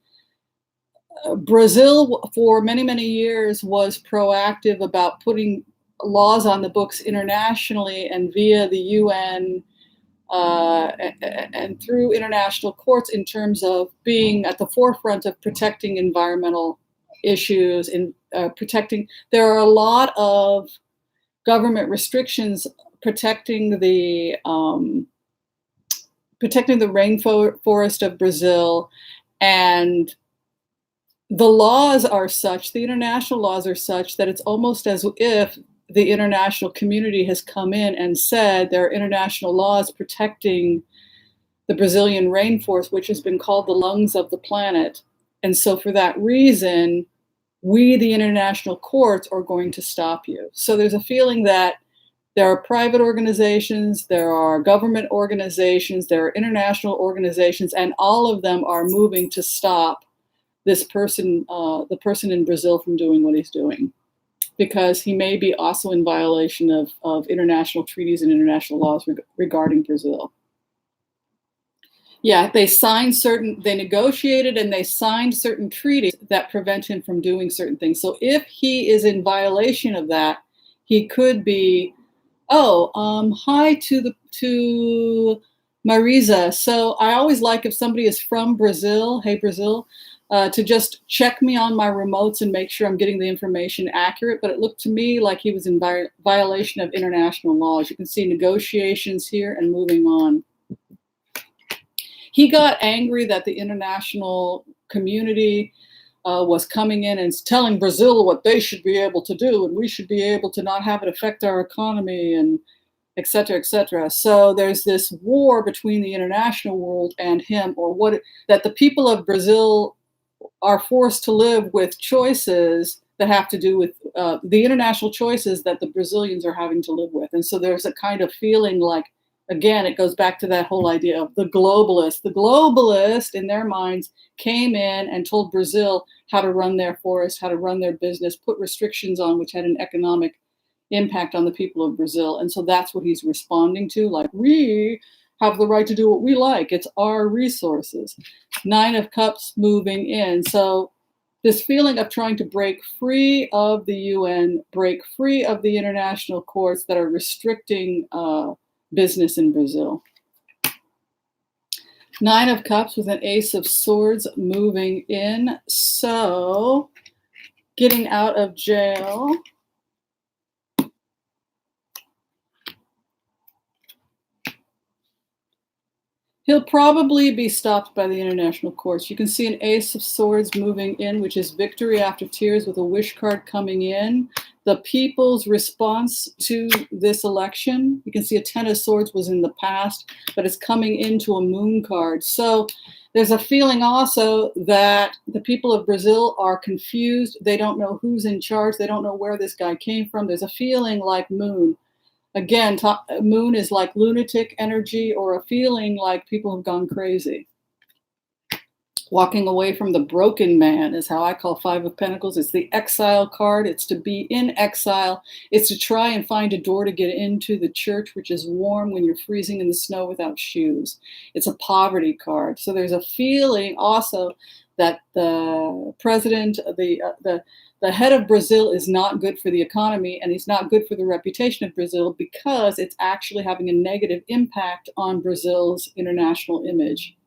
Brazil for many, many years was proactive about putting laws on the books internationally and via the UN and through international courts in terms of being at the forefront of protecting environmental issues and protecting. There are a lot of government restrictions protecting the rainforest of Brazil, and the laws are such, the international laws are such that it's almost as if the international community has come in and said there are international laws protecting the Brazilian rainforest, which has been called the lungs of the planet. And so for that reason, we, the international courts, are going to stop you. So there's a feeling that there are private organizations, there are government organizations, there are international organizations, and all of them are moving to stop this person, the person in Brazil, from doing what he's doing, because he may be also in violation of international treaties and international laws regarding Brazil. Yeah, they negotiated and they signed certain treaties that prevent him from doing certain things. So if he is in violation of that, he could be Oh, hi to Marisa. So I always like if somebody is from Brazil, hey Brazil, to just check me on my remotes and make sure I'm getting the information accurate. But it looked to me like he was in violation of international laws. You can see negotiations here and moving on. He got angry that the international community was coming in and telling Brazil what they should be able to do, and we should be able to not have it affect our economy, and et cetera, et cetera. So there's this war between the international world and him, or what that the people of Brazil are forced to live with choices that have to do with the international choices that the Brazilians are having to live with. And so there's a kind of feeling like, again, it goes back to that whole idea of the globalist. The globalist, in their minds, came in and told Brazil how to run their forest, how to run their business, put restrictions on, which had an economic impact on the people of Brazil. And so that's what he's responding to, like, we have the right to do what we like. It's our resources. Nine of Cups moving in. So this feeling of trying to break free of the UN, break free of the international courts that are restricting business in Brazil. Nine of Cups with an Ace of Swords moving in. So getting out of jail. He'll probably be stopped by the international courts. You can see an Ace of Swords moving in, which is victory after tears, with a wish card coming in. The people's response to this election, you can see a Ten of Swords was in the past, but it's coming into a moon card. So there's a feeling also that the people of Brazil are confused. They don't know who's in charge. They don't know where this guy came from. There's a feeling like moon. Again, moon is like lunatic energy, or a feeling like people have gone crazy. Walking away from the broken man is how I call Five of Pentacles. It's the exile card. It's to be in exile. It's to try and find a door to get into the church, which is warm when you're freezing in the snow without shoes. It's a poverty card. So there's a feeling also that the president, the head of Brazil is not good for the economy, and he's not good for the reputation of Brazil, because it's actually having a negative impact on Brazil's international image.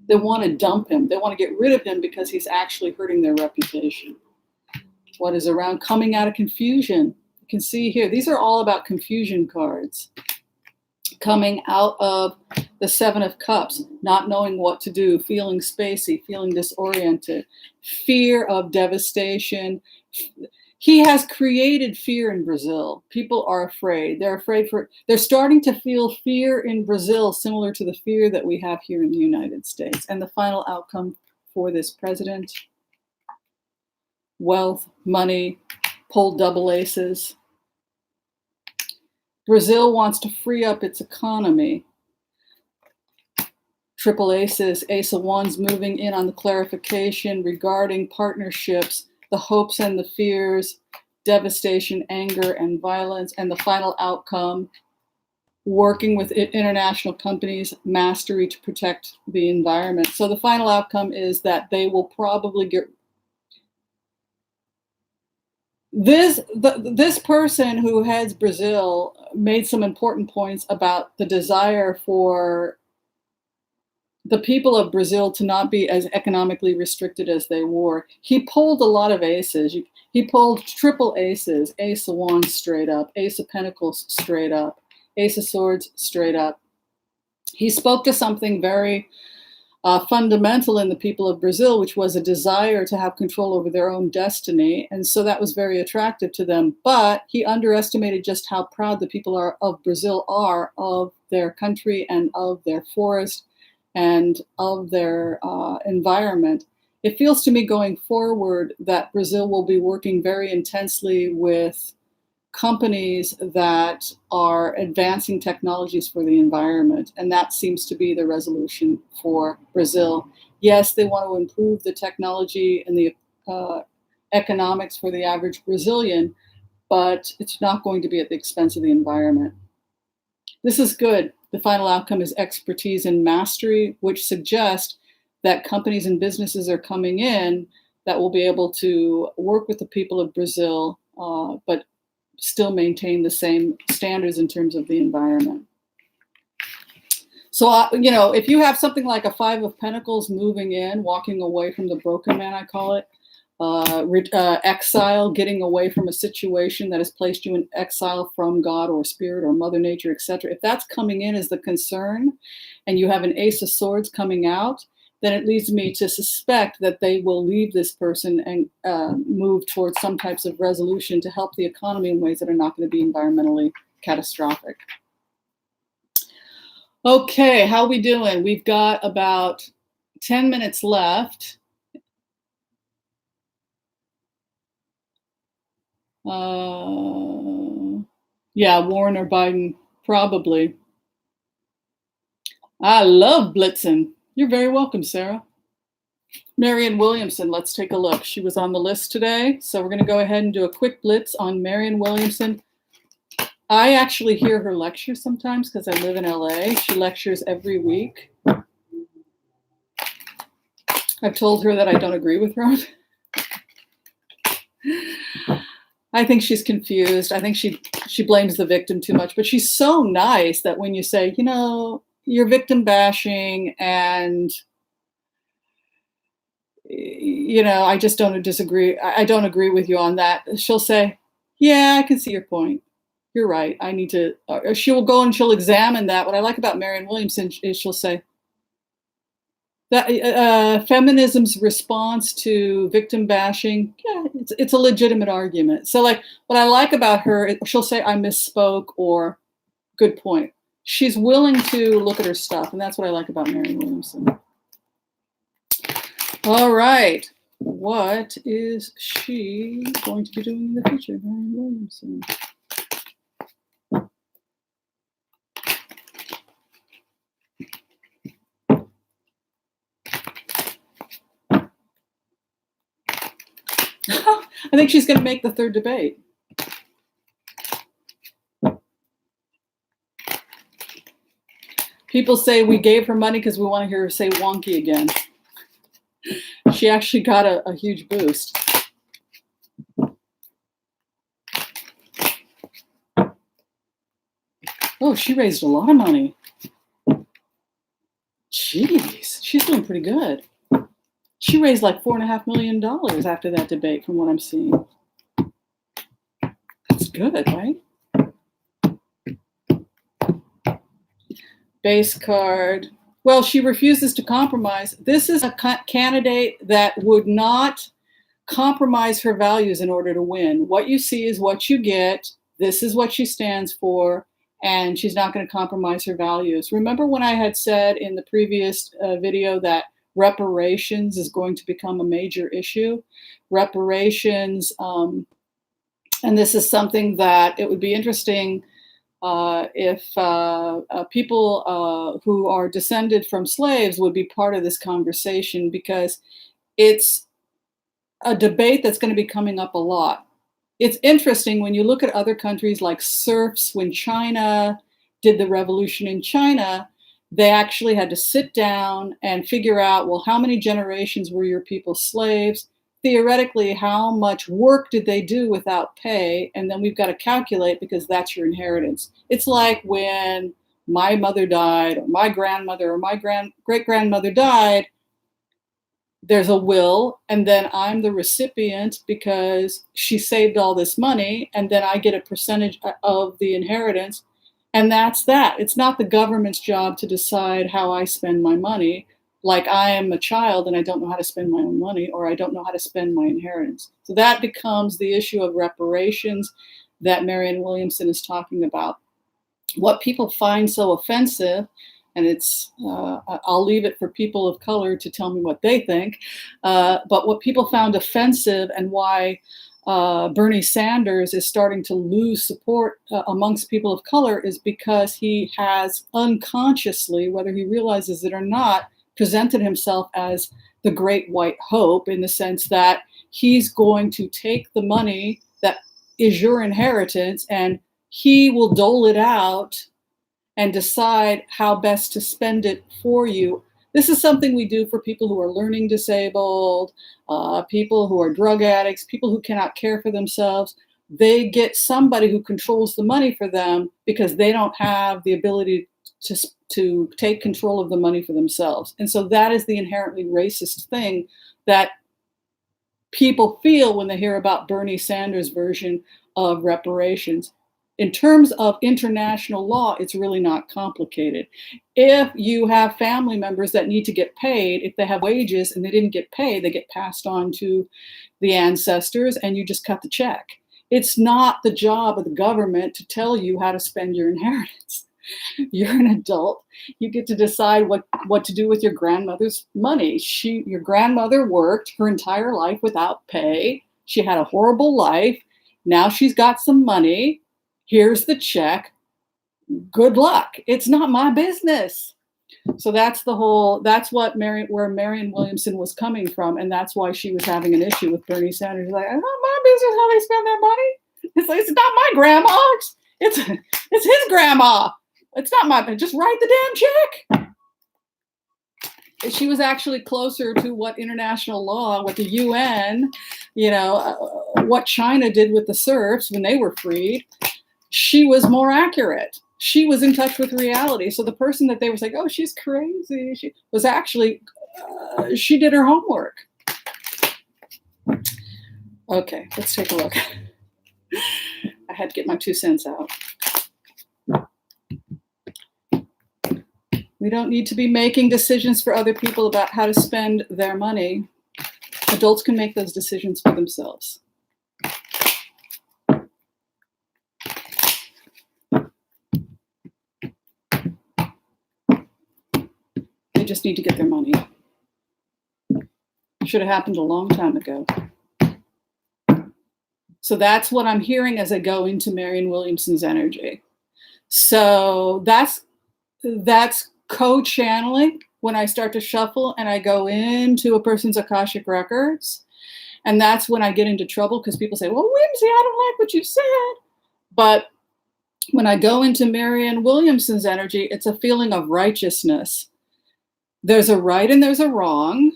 They want to dump him. They want to get rid of him because he's actually hurting their reputation. What is around? Coming out of confusion. You can see here, these are all about confusion cards. Coming out of the Seven of Cups, not knowing what to do, feeling spacey, feeling disoriented, fear of devastation. He has created fear in Brazil. People are afraid. They're starting to feel fear in Brazil, similar to the fear that we have here in the United States. And the final outcome for this president: wealth, money, pulled double aces. Brazil wants to free up its economy. Triple aces, Ace of Wands moving in on the clarification regarding partnerships, the hopes and the fears, devastation, anger, and violence, and the final outcome, working with international companies, mastery to protect the environment. So the final outcome is that they will probably get this person who heads Brazil made some important points about the desire for the people of Brazil to not be as economically restricted as they were. He pulled a lot of aces. He pulled triple aces, Ace of Wands straight up, Ace of Pentacles straight up, Ace of Swords straight up. He spoke to something very fundamental in the people of Brazil, which was a desire to have control over their own destiny. And so that was very attractive to them. But he underestimated just how proud the people of Brazil are of their country and of their forest and of their environment. It feels to me going forward that Brazil will be working very intensely with companies that are advancing technologies for the environment. And that seems to be the resolution for Brazil. Yes, they want to improve the technology and the economics for the average Brazilian, but it's not going to be at the expense of the environment. This is good. The final outcome is expertise and mastery, which suggests that companies and businesses are coming in that will be able to work with the people of Brazil, but still maintain the same standards in terms of the environment. So, if you have something like a Five of Pentacles moving in, walking away from the broken man, I call it, exile, getting away from a situation that has placed you in exile from God or Spirit or Mother Nature, etc. If that's coming in as the concern, and you have an Ace of Swords coming out, then it leads me to suspect that they will leave this person and move towards some types of resolution to help the economy in ways that are not going to be environmentally catastrophic. Okay, how we doing? We've got about 10 minutes left. Yeah, Warren or Biden, probably. I love blitzing. You're very welcome, Sarah. Marianne Williamson, let's take a look. She was on the list today, so we're going to go ahead and do a quick blitz on Marianne Williamson. I actually hear her lecture sometimes because I live in LA. She lectures every week. I've told her that I don't agree with her. I think she's confused. I think she blames the victim too much, but she's so nice that when you say, you're victim bashing and, I just don't disagree. I don't agree with you on that. She'll say, yeah, I can see your point. You're right. I need to, she will go and she'll examine that. What I like about Marianne Williamson is she'll say that feminism's response to victim bashing, yeah, it's a legitimate argument. So like what I like about her, she'll say, I misspoke or good point. She's willing to look at her stuff. And that's what I like about Marianne Williamson. All right. What is she going to be doing in the future? Marianne Williamson. I think she's going to make the third debate. People say we gave her money because we want to hear her say wonky again. She actually got a huge boost. Oh, she raised a lot of money. Jeez, she's doing pretty good. She raised like $4.5 million after that debate, from what I'm seeing. That's good, right? Base card. Well, she refuses to compromise. This is a candidate that would not compromise her values in order to win. What you see is what you get. This is what she stands for, and she's not going to compromise her values. Remember when I had said in the previous video that reparations is going to become a major issue? Reparations, and this is something that it would be interesting if people who are descended from slaves would be part of this conversation, because it's a debate that's going to be coming up a lot. It's interesting when you look at other countries like serfs. When China did the revolution in China, they actually had to sit down and figure out, well, how many generations were your people slaves? Theoretically, how much work did they do without pay? And then we've got to calculate, because that's your inheritance. It's like when my mother died, or my grandmother, or my great-grandmother died, there's a will, and then I'm the recipient because she saved all this money, and then I get a percentage of the inheritance. And that's that. It's not the government's job to decide how I spend my money. Like I am a child and I don't know how to spend my own money, or I don't know how to spend my inheritance. So that becomes the issue of reparations that Marianne Williamson is talking about. What people find so offensive, and it's, I'll leave it for people of color to tell me what they think, but what people found offensive and why Bernie Sanders is starting to lose support amongst people of color is because he has unconsciously, whether he realizes it or not, presented himself as the great white hope, in the sense that he's going to take the money that is your inheritance and he will dole it out and decide how best to spend it for you. This is something we do for people who are learning disabled, people who are drug addicts, people who cannot care for themselves. they get somebody who controls the money for them because they don't have the ability to take control of the money for themselves. And so that is the inherently racist thing that people feel when they hear about Bernie Sanders' version of reparations. In terms of international law, it's really not complicated. If you have family members that need to get paid, if they have wages and they didn't get paid, they get passed on to the ancestors and you just cut the check. It's not the job of the government to tell you how to spend your inheritance. You're an adult. You get to decide what to do with your grandmother's money. Your grandmother worked her entire life without pay. She had a horrible life. Now she's got some money. Here's the check. Good luck. It's not my business. So that's what where Marianne Williamson was coming from. And that's why she was having an issue with Bernie Sanders. Like, it's not my business how they spend their money. It's like, it's not my grandma. It's his grandma. It's not my, just write the damn check. She was actually closer to what international law, what the UN, what China did with the serfs when they were freed. She was more accurate. She was in touch with reality. So the person that they were saying, oh, she's crazy, she was actually, she did her homework. Okay, let's take a look. I had to get my 2 cents out. We don't need to be making decisions for other people about how to spend their money. Adults can make those decisions for themselves. They just need to get their money. Should have happened a long time ago. So that's what I'm hearing as I go into Marianne Williamson's energy. So that's co-channeling when I start to shuffle and I go into a person's Akashic records. And that's when I get into trouble because people say, well, Whimsy, I don't like what you said. But when I go into Marianne Williamson's energy, it's a feeling of righteousness. There's a right and there's a wrong.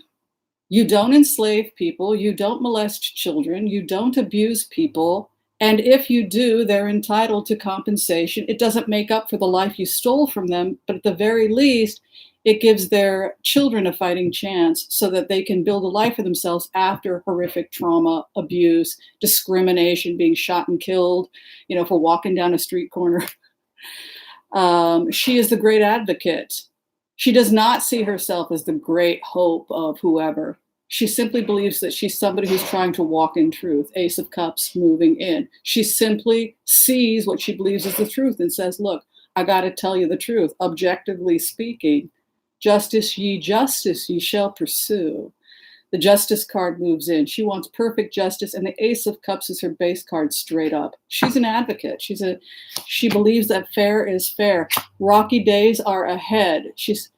You don't enslave people. You don't molest children. You don't abuse people. And if you do, they're entitled to compensation. It doesn't make up for the life you stole from them, but at the very least, it gives their children a fighting chance so that they can build a life for themselves after horrific trauma, abuse, discrimination, being shot and killed, for walking down a street corner. She is the great advocate. She does not see herself as the great hope of whoever. She simply believes that she's somebody who's trying to walk in truth. Ace of Cups moving in. She simply sees what she believes is the truth and says, look, I got to tell you the truth. Objectively speaking, justice ye shall pursue. The justice card moves in. She wants perfect justice, and the Ace of Cups is her base card straight up. She's an advocate. She believes that fair is fair. Rocky days are ahead.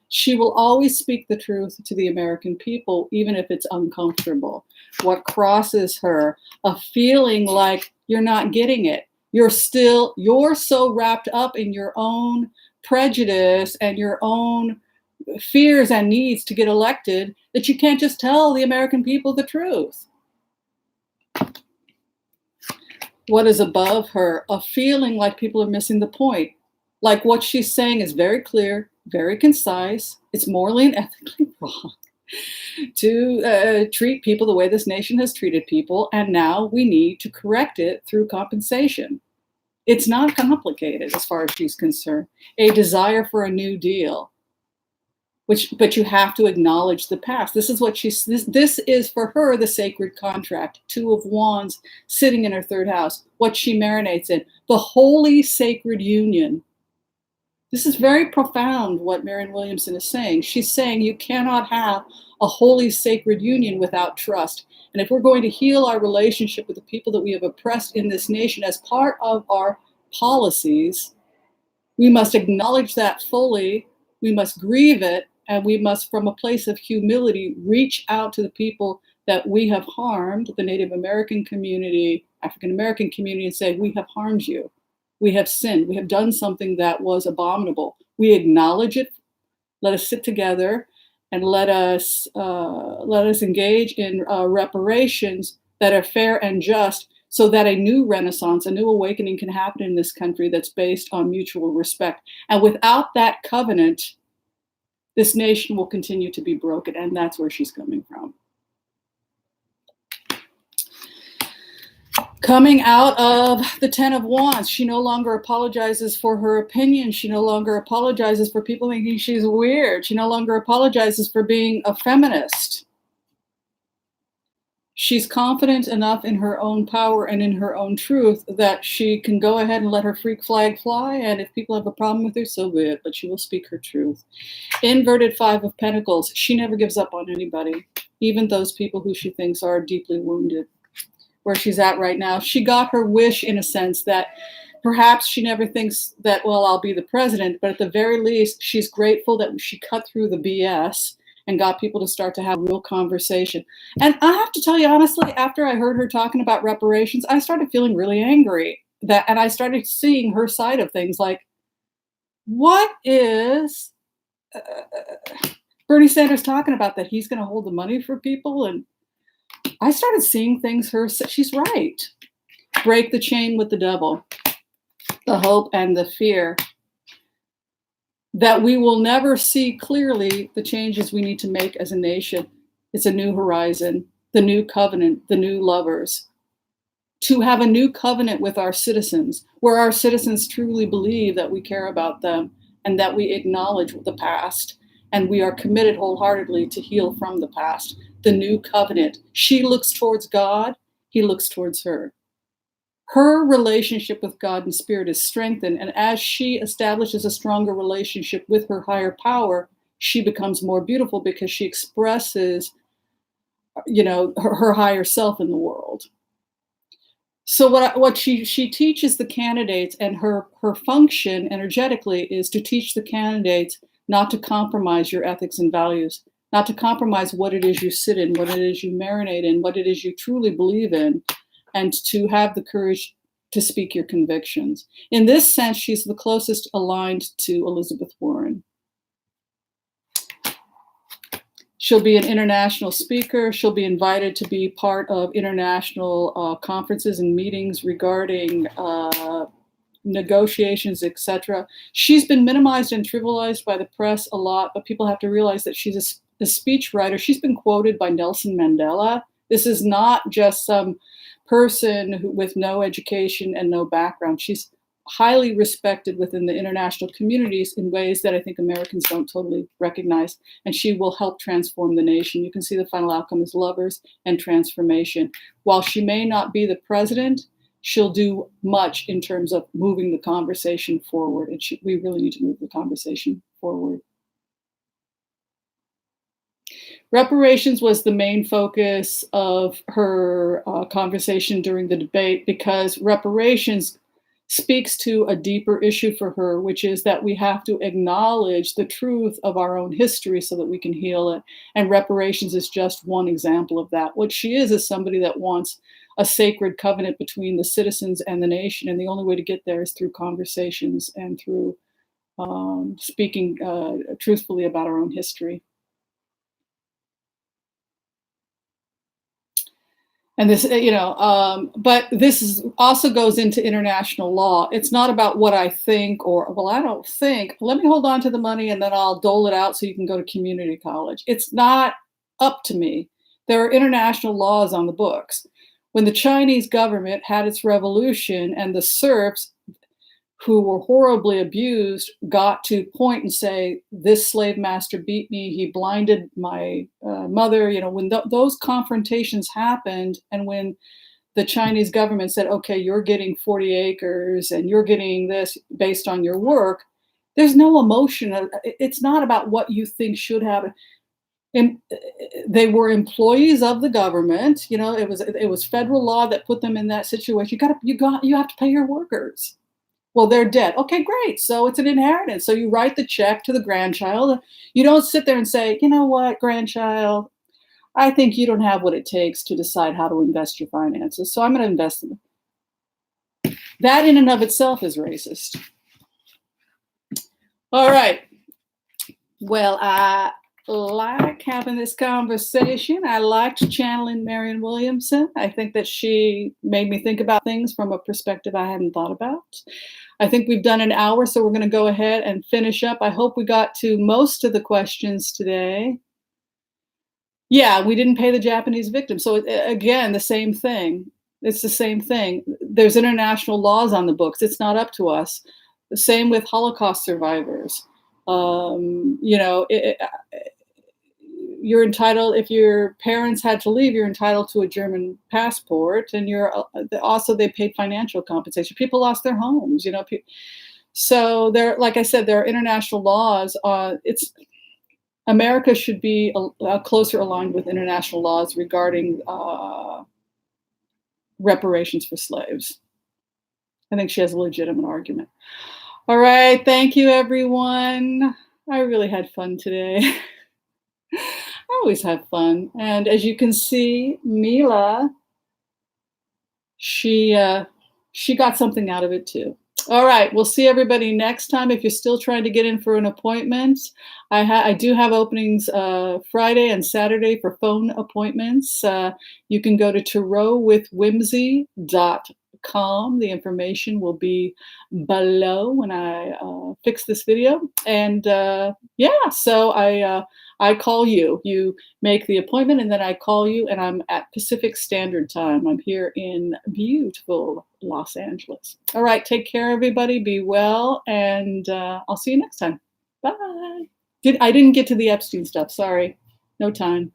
She will always speak the truth to the American people, even if it's uncomfortable. What crosses her? A feeling like you're not getting it. You're so wrapped up in your own prejudice and your own fears and needs to get elected that you can't just tell the American people the truth. What is above her? A feeling like people are missing the point. Like what she's saying is very clear, very concise. It's morally and ethically wrong to treat people the way this nation has treated people, and now we need to correct it through compensation. It's not complicated as far as she's concerned. A desire for a new deal. But you have to acknowledge the past. This is what this is for her, the sacred contract. 2 of Wands sitting in her 3rd house. What she marinates in. The holy sacred union. This is very profound what Marianne Williamson is saying. She's saying you cannot have a holy sacred union without trust. And if we're going to heal our relationship with the people that we have oppressed in this nation as part of our policies, we must acknowledge that fully. We must grieve it. And we must, from a place of humility, reach out to the people that we have harmed, the Native American community, African American community, and say, we have harmed you. We have sinned. We have done something that was abominable. We acknowledge it. Let us sit together and let us engage in reparations that are fair and just so that a new renaissance, a new awakening can happen in this country that's based on mutual respect. And without that covenant, this nation will continue to be broken, and that's where she's coming from. Coming out of the Ten of Wands, she no longer apologizes for her opinion. She no longer apologizes for people thinking she's weird. She no longer apologizes for being a feminist. She's confident enough in her own power and in her own truth that she can go ahead and let her freak flag fly. And if people have a problem with her, so be it, but she will speak her truth. Inverted Five of Pentacles. She never gives up on anybody, even those people who she thinks are deeply wounded. Where she's at right now, she got her wish in a sense that perhaps she never thinks that, well, I'll be the president, but at the very least, she's grateful that she cut through the BS and got people to start to have real conversation. And I have to tell you, honestly, after I heard her talking about reparations, I started feeling really angry. And I started seeing her side of things, like, what is Bernie Sanders talking about, that he's going to hold the money for people? And I started seeing things she's right. Break the chain with the devil, the hope and the fear that we will never see clearly the changes we need to make as a nation. It's a new horizon, the new covenant, the new lovers. To have a new covenant with our citizens, where our citizens truly believe that we care about them and that we acknowledge the past, and we are committed wholeheartedly to heal from the past. The new covenant. She looks towards God, he looks towards her. Her relationship with God and Spirit is strengthened, and as she establishes a stronger relationship with her higher power, she becomes more beautiful because she expresses, her higher self in the world. So what she teaches the candidates, and her function energetically is to teach the candidates not to compromise your ethics and values, not to compromise what it is you sit in, what it is you marinate in, what it is you truly believe in, and to have the courage to speak your convictions. In this sense, she's the closest aligned to Elizabeth Warren. She'll be an international speaker. She'll be invited to be part of international conferences and meetings regarding negotiations, etc. She's been minimized and trivialized by the press a lot, but people have to realize that she's a speechwriter. She's been quoted by Nelson Mandela. This is not just some person with no education and no background. She's highly respected within the international communities in ways that I think Americans don't totally recognize, and she will help transform the nation. You can see the final outcome is lovers and transformation. While she may not be the president, she'll do much in terms of moving the conversation forward, and we really need to move the conversation forward. Reparations was the main focus of her conversation during the debate, because reparations speaks to a deeper issue for her, which is that we have to acknowledge the truth of our own history so that we can heal it. And reparations is just one example of that. What she is somebody that wants a sacred covenant between the citizens and the nation. And the only way to get there is through conversations and through speaking truthfully about our own history. And this, but this also goes into international law. It's not about what I think or, well, I don't think, let me hold on to the money and then I'll dole it out so you can go to community college. It's not up to me. There are international laws on the books. When the Chinese government had its revolution and the serfs who were horribly abused got to point and say, this slave master beat me, he blinded my mother, when those confrontations happened, and when the Chinese government said, okay, you're getting 40 acres and you're getting this based on your work, there's no emotion. It's not about what you think should happen. They were employees of the government. It was federal law that put them in that situation. You have to pay your workers. Well, they're dead. Okay, great. So it's an inheritance. So you write the check to the grandchild. You don't sit there and say, you know what, grandchild, I think you don't have what it takes to decide how to invest your finances, so I'm going to invest in them. That in and of itself is racist. All right. Well, like having this conversation. I liked channeling Marianne Williamson. I think that she made me think about things from a perspective I hadn't thought about. I think we've done an hour, so we're going to go ahead and finish up. I hope we got to most of the questions today. Yeah, we didn't pay the Japanese victims. So again, the same thing. It's the same thing. There's international laws on the books. It's not up to us. The same with Holocaust survivors. You know, you're entitled, if your parents had to leave, you're entitled to a German passport, and you're also, they paid financial compensation. People lost their homes, you know. So there, like I said, there are international laws. America should be closer aligned with international laws regarding reparations for slaves. I think she has a legitimate argument. All right, thank you, everyone. I really had fun today. I always have fun. And as you can see, Mila, she got something out of it too. All right, we'll see everybody next time. If you're still trying to get in for an appointment, I do have openings Friday and Saturday for phone appointments. You can go to tarotwithwhimsy.com. The information will be below when I fix this video. And yeah, so I call you. You make the appointment, and then I call you, and I'm at Pacific Standard Time. I'm here in beautiful Los Angeles. All right, take care, everybody. Be well, and I'll see you next time. Bye. I didn't get to the Epstein stuff. Sorry. No time.